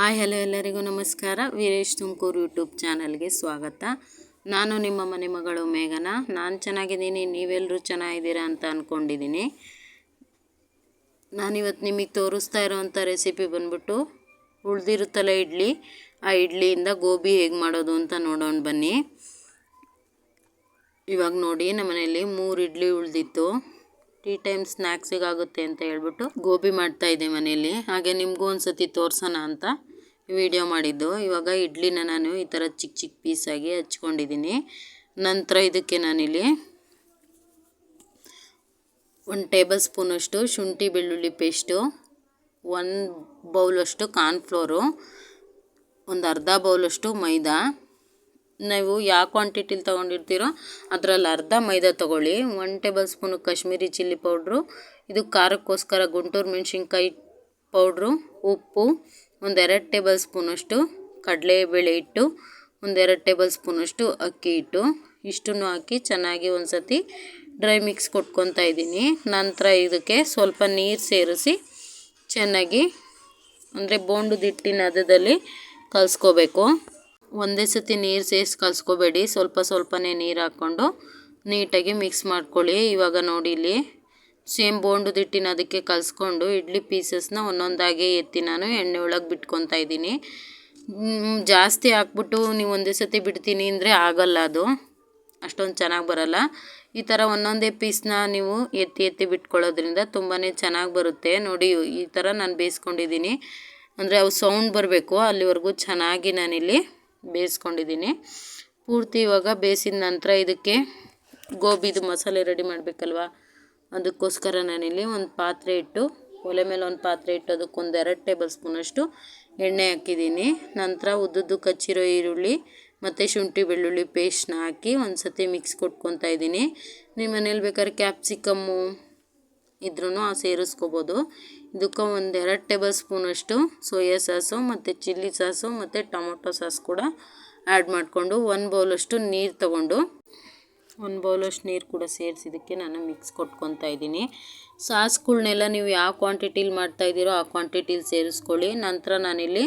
Hi hello ಎಲ್ಲರಿಗೂ ನಮಸ್ಕಾರ. Veeresh Tumakuru YouTube ಚಾನಲ್ಗೆ ಸ್ವಾಗತ. ನಾನು ನಿಮ್ಮ ಮನೆ ಮಗಳು ಮೇಘನ. ನಾನು ಚೆನ್ನಾಗಿದ್ದೀನಿ, ನೀವೆಲ್ಲರೂ ಚೆನ್ನಾಗಿದ್ದೀರಾ ಅಂತ ಅಂದ್ಕೊಂಡಿದ್ದೀನಿ. ನಾನಿವತ್ತು ನಿಮಗೆ ತೋರಿಸ್ತಾ ಇರೋವಂಥ ರೆಸಿಪಿ ಬಂದ್ಬಿಟ್ಟು ಉಳಿದಿರುತ್ತಲ್ಲ ಇಡ್ಲಿ, ಆ ಇಡ್ಲಿಯಿಂದ ಗೋಬಿ ಹೇಗೆ ಮಾಡೋದು ಅಂತ ನೋಡೋಣ ಬನ್ನಿ. ಇವಾಗ ನೋಡಿ, ನಮ್ಮ ಮನೆಯಲ್ಲಿ 3 ಇಡ್ಲಿ ಉಳಿದಿತ್ತು. ಟೀ ಟೈಮ್ ಸ್ನ್ಯಾಕ್ಸಿಗೆ ಆಗುತ್ತೆ ಅಂತ ಹೇಳ್ಬಿಟ್ಟು ಗೋಬಿ ಮಾಡ್ತಾಯಿದ್ದೆ ಮನೆಯಲ್ಲಿ. ಹಾಗೆ ನಿಮಗೂ ಒಂದು ಸತಿ ತೋರಿಸೋಣ ಅಂತ ವಿಡಿಯೋ ಮಾಡಿದ್ದು. ಇವಾಗ ಇಡ್ಲಿನ ನಾನು ಈ ಥರ ಚಿಕ್ಕ ಚಿಕ್ಕ ಪೀಸಾಗಿ ಹಚ್ಕೊಂಡಿದ್ದೀನಿ. ನಂತರ ಇದಕ್ಕೆ ನಾನಿಲ್ಲಿ 1 ಟೇಬಲ್ ಸ್ಪೂನಷ್ಟು ಶುಂಠಿ ಬೆಳ್ಳುಳ್ಳಿ ಪೇಸ್ಟು, 1 ಬೌಲಷ್ಟು ಕಾರ್ನ್ಫ್ಲೋರು, ಒಂದು ಅರ್ಧ ಬೌಲಷ್ಟು ಮೈದಾ. ನೀವು ಯಾವ ಕ್ವಾಂಟಿಟಿಲಿ ತೊಗೊಂಡಿರ್ತೀರೋ ಅದರಲ್ಲಿ ಅರ್ಧ ಮೈದಾ ತೊಗೊಳ್ಳಿ. 1 table spoon Kashmiri chilli powder, ಇದು ಖಾರಕ್ಕೋಸ್ಕರ ಗುಂಟೂರು ಮೆಣಸಿನ್ಕಾಯಿ ಪೌಡ್ರು, ಉಪ್ಪು, 1-2 ಟೇಬಲ್ ಸ್ಪೂನಷ್ಟು ಕಡಲೆಬೇಳೆ ಹಿಟ್ಟು, 1-2 ಟೇಬಲ್ ಸ್ಪೂನಷ್ಟು ಅಕ್ಕಿ ಹಿಟ್ಟು. ಇಷ್ಟನ್ನು ಹಾಕಿ ಚೆನ್ನಾಗಿ ಒಂದು ಸತಿ ಡ್ರೈ ಮಿಕ್ಸ್ ಕೊಟ್ಕೊತಾ ಇದ್ದೀನಿ. ನಂತರ ಇದಕ್ಕೆ ಸ್ವಲ್ಪ ನೀರು ಸೇರಿಸಿ ಚೆನ್ನಾಗಿ ಅಂದರೆ ಬೋಂಡದ ಹಿಟ್ಟಿನ ಹದದಲ್ಲಿ ಕಲಿಸ್ಕೋಬೇಕು. ಒಂದೇ ಸತಿ ನೀರು ಸೇರಿಸಿ ಕಲಿಸ್ಕೋಬೇಡಿ, ಸ್ವಲ್ಪ ಸ್ವಲ್ಪನೇ ನೀರು ಹಾಕ್ಕೊಂಡು ನೀಟಾಗಿ ಮಿಕ್ಸ್ ಮಾಡ್ಕೊಳ್ಳಿ. ಇವಾಗ ನೋಡಿ, ಇಲ್ಲಿ ಸೇಮ್ ಬೋಂಡದ ಹಿಟ್ಟಿನ ಅದಕ್ಕೆ ಕಲಿಸ್ಕೊಂಡು ಇಡ್ಲಿ ಪೀಸಸ್ನ ಒಂದೊಂದಾಗಿ ಎತ್ತಿ ನಾನು ಎಣ್ಣೆ ಒಳಗೆ ಬಿಟ್ಕೊತಾ ಇದ್ದೀನಿ. ಜಾಸ್ತಿ ಹಾಕ್ಬಿಟ್ಟು ನೀವು ಒಂದೇ ಸತಿ ಬಿಡ್ತೀನಿ ಅಂದರೆ ಆಗಲ್ಲ, ಅದು ಅಷ್ಟೊಂದು ಚೆನ್ನಾಗಿ ಬರಲ್ಲ. ಈ ಥರ ಒಂದೊಂದೇ ಪೀಸ್ನ ನೀವು ಎತ್ತಿ ಎತ್ತಿ ಬಿಟ್ಕೊಳ್ಳೋದ್ರಿಂದ ತುಂಬಾ ಚೆನ್ನಾಗಿ ಬರುತ್ತೆ. ನೋಡಿ, ಈ ಥರ ನಾನು ಬೇಯಿಸ್ಕೊಂಡಿದ್ದೀನಿ. ಅಂದರೆ ಅವು ಸೌಂಡ್ ಬರಬೇಕು ಅಲ್ಲಿವರೆಗೂ ಚೆನ್ನಾಗಿ ನಾನಿಲ್ಲಿ ಬೇಯಿಸ್ಕೊಂಡಿದ್ದೀನಿ ಪೂರ್ತಿ. ಇವಾಗ ಬೇಯಿಸಿದ ನಂತರ ಇದಕ್ಕೆ ಗೋಬಿದು ಮಸಾಲೆ ರೆಡಿ ಮಾಡಬೇಕಲ್ವ, ಅದಕ್ಕೋಸ್ಕರ ನಾನಿಲ್ಲಿ ಒಂದು ಪಾತ್ರೆ ಇಟ್ಟು, ಒಲೆ ಮೇಲೆ ಒಂದು ಪಾತ್ರೆ ಇಟ್ಟು ಅದಕ್ಕೆ 1-2 ಟೇಬಲ್ ಸ್ಪೂನಷ್ಟು ಎಣ್ಣೆ ಹಾಕಿದ್ದೀನಿ. ನಂತರ ಉದ್ದುದ್ದು ಕಚ್ಚಿರೋ ಈರುಳ್ಳಿ ಮತ್ತು ಶುಂಠಿ ಬೆಳ್ಳುಳ್ಳಿ ಪೇಸ್ಟ್ನ ಹಾಕಿ ಒಂದು ಸತಿ ಮಿಕ್ಸ್ ಕೊಟ್ಕೊತಾ ಇದ್ದೀನಿ. ನಿಮ್ಮ ಮನೇಲಿ ಬೇಕಾದ್ರೆ ಕ್ಯಾಪ್ಸಿಕಮ್ಮು ಇದ್ರೂ ಸೇರಿಸ್ಕೋಬೋದು. ಇದಕ್ಕೆ 1-2 ಟೇಬಲ್ ಸ್ಪೂನಷ್ಟು ಸೋಯಾ ಸಾಸು ಮತ್ತು ಚಿಲ್ಲಿ ಸಾಸು ಮತ್ತು ಟೊಮೊಟೊ ಸಾಸ್ ಕೂಡ ಆ್ಯಡ್ ಮಾಡಿಕೊಂಡು 1 ಬೌಲಷ್ಟು ನೀರು ತೊಗೊಂಡು 1 ಬೌಲಷ್ಟು ನೀರು ಕೂಡ ಸೇರಿಸಿದ್ದಕ್ಕೆ ನಾನು ಮಿಕ್ಸ್ ಕೊಟ್ಕೊತಾ ಇದ್ದೀನಿ. ಸಾಸ್ಗಳ್ನೆಲ್ಲ ನೀವು ಯಾವ ಕ್ವಾಂಟಿಟಿಲಿ ಮಾಡ್ತಾಯಿದ್ದೀರೋ ಆ ಕ್ವಾಂಟಿಟಿಲಿ ಸೇರಿಸ್ಕೊಳ್ಳಿ. ನಂತರ ನಾನಿಲ್ಲಿ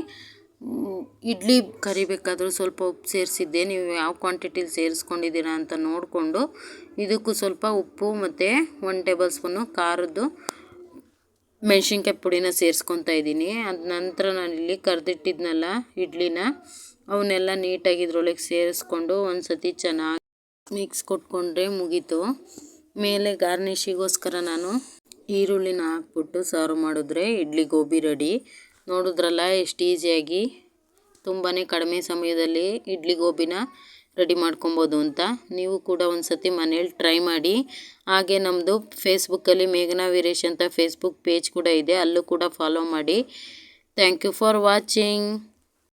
ಇಡ್ಲಿ ಕರಿಬೇಕಾದ್ರೂ ಸ್ವಲ್ಪ ಉಪ್ಪು ಸೇರಿಸಿದ್ದೆ. ನೀವು ಯಾವ ಕ್ವಾಂಟಿಟಿಲಿ ಸೇರಿಸ್ಕೊಂಡಿದ್ದೀರಾ ಅಂತ ನೋಡಿಕೊಂಡು ಇದಕ್ಕೂ ಸ್ವಲ್ಪ ಉಪ್ಪು ಮತ್ತು 1 ಟೇಬಲ್ ಸ್ಪೂನು ಖಾರದ್ದು ಮೆಣಸಿನ್ಕಾಯಿ ಪುಡಿನ ಸೇರಿಸ್ಕೊತಾ ಇದ್ದೀನಿ. ಅದ ನಂತರ ನಾನಿಲ್ಲಿ ಕರೆದಿಟ್ಟಿದ್ನಲ್ಲ ಇಡ್ಲಿನ, ಅವನ್ನೆಲ್ಲ ನೀಟಾಗಿ ಇದ್ರೊಳಗೆ ಸೇರಿಸ್ಕೊಂಡು ಒಂದು ಸತಿ ಚೆನ್ನಾಗಿ ಮಿಕ್ಸ್ ಕೊಟ್ಕೊಂಡ್ರೆ ಮುಗೀತು. ಮೇಲೆ ಗಾರ್ನಿಷಿಗೋಸ್ಕರ ನಾನು ಈರುಳ್ಳಿನ ಹಾಕ್ಬಿಟ್ಟು ಸರ್ವ್ ಮಾಡಿದ್ರೆ ಇಡ್ಲಿ ಗೋಬಿ ರೆಡಿ. ನೋಡಿದ್ರಲ್ಲ ಎಷ್ಟು ಈಸಿಯಾಗಿ ತುಂಬಾ ಕಡಿಮೆ ಸಮಯದಲ್ಲಿ ಇಡ್ಲಿ ಗೋಬಿನ ರೆಡಿ ಮಾಡ್ಕೊಬೋದು ಅಂತ. ನೀವು ಕೂಡ ಒಂದು ಸತಿ ಮನೇಲಿ ಟ್ರೈ ಮಾಡಿ. ಹಾಗೆ ನಮ್ಮದು ಫೇಸ್ಬುಕ್ಕಲ್ಲಿ ಮೇಘನಾ ವೀರೇಶ್ ಅಂತ ಫೇಸ್ಬುಕ್ ಪೇಜ್ ಕೂಡ ಇದೆ, ಅಲ್ಲೂ ಕೂಡ ಫಾಲೋ ಮಾಡಿ. Thank you for watching.